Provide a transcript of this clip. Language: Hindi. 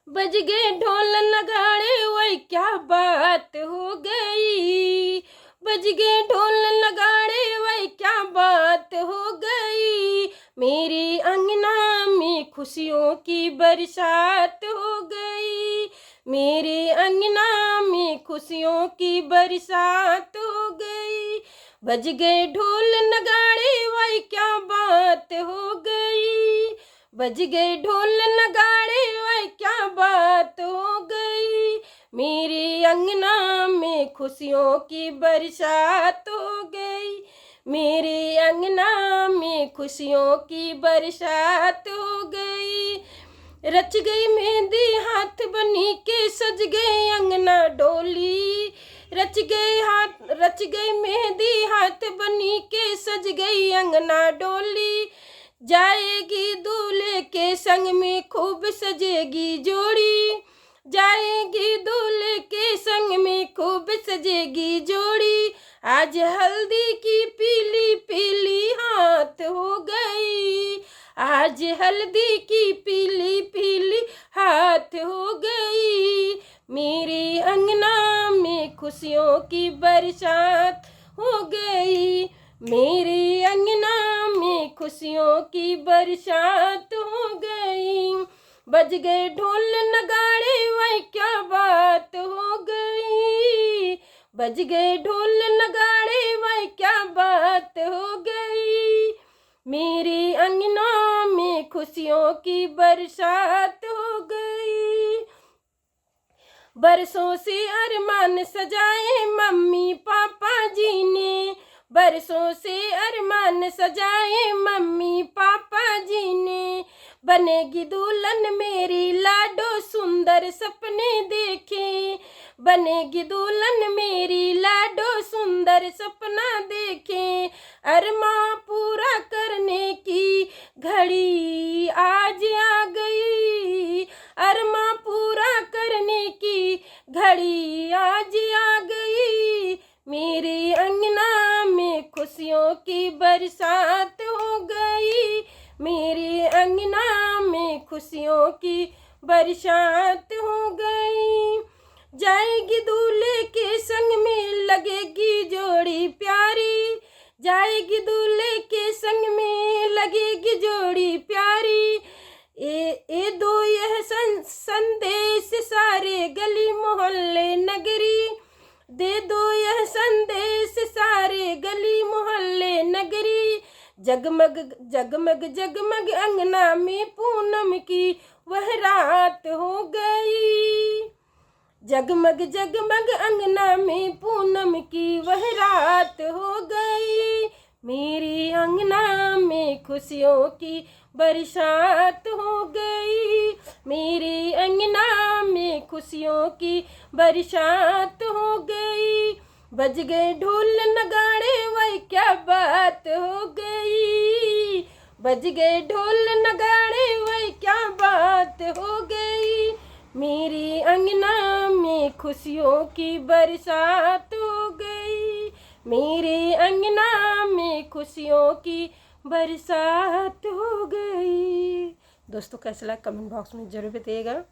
बज गए ढोल नगाड़े, वही क्या बात हो गई। बज गए ढोल नगाड़े, वही क्या बात हो गई। मेरे अंगना में खुशियों की बरसात हो गई। मेरे अंगना में खुशियों की बरसात हो गई। बज गए ढोल नगाड़े, वही क्या बात हो गई। बज गए ढोल नगाड़े, वही क्या बात हो गई। मेरे अंगना में खुशियों की बरसात हो गई। मेरे अंगना में खुशियों की बरसात हो गई। रच गई मेहंदी हाथ बनी के, सज गए अंगना डोली। रच गई मेहंदी हाथ बनी के, सज गई अंगना डोली। जाएगी दूल्हे के संग में, खूब सजेगी जोड़ी। जाएगी दूल्हे के संग में, खूब सजेगी जोड़ी। आज हल्दी की पीली पीली हाथ हो गई। आज हल्दी की पीली पीली हाथ हो गई। मेरे अंगना में खुशियों की बरसात हो गई। मेरे अंगना में खुशियों की बरसात हो गई। बज गए ढोल नगाड़े, वही क्या बात हो गई। बज गए ढोल नगाड़े, वही क्या बात हो गई। मेरे अंगना में खुशियों की बरसात हो गई। बरसों से अरमान सजाए मम्मी पापा जी ने। बरसों से अरमान सजाए मम्मी पापा जी ने। बनेगी दुल्हन मेरी लाडो, सुंदर सपने देखे। बनेगी दुल्हन मेरी लाडो, सुंदर सपना देखे। अरमान पूरा करने की घड़ी आज आ गई। अरमान पूरा करने की घड़ी आज आ गई। मेरे अंगना में खुशियों की बरसात हो गई। मेरे अंगना में खुशियों की बरसात हो गई। जाएगी दूल्हे के संग में, लगेगी जोड़ी प्यारी। जाएगी दूल्हे के संग में, लगेगी जोड़ी प्यारी। ए दो यह संदेश सारे गली मोहल्ले नगरी। दे दो यह संदेश सारे गली मोहल्ले नगरी। जगमग जगमग जगमग अंगना में पूनम की वह रात हो गई। जगमग जगमग अंगना में पूनम की वह रात हो गई। मेरी अंगना में खुशियों की बरसात हो गई। मेरे अंगना में खुशियों की बरसात हो गई। बज गए ढोल नगाड़े, वही क्या बात हो गई। बज गए ढोल नगाड़े, वही क्या बात हो गई। मेरे अंगना में खुशियों की बरसात हो गई। मेरे अंगना में खुशियों की बरसात हो गई। दोस्तों कैसा लगा कमेंट बॉक्स में ज़रूर बताइएगा।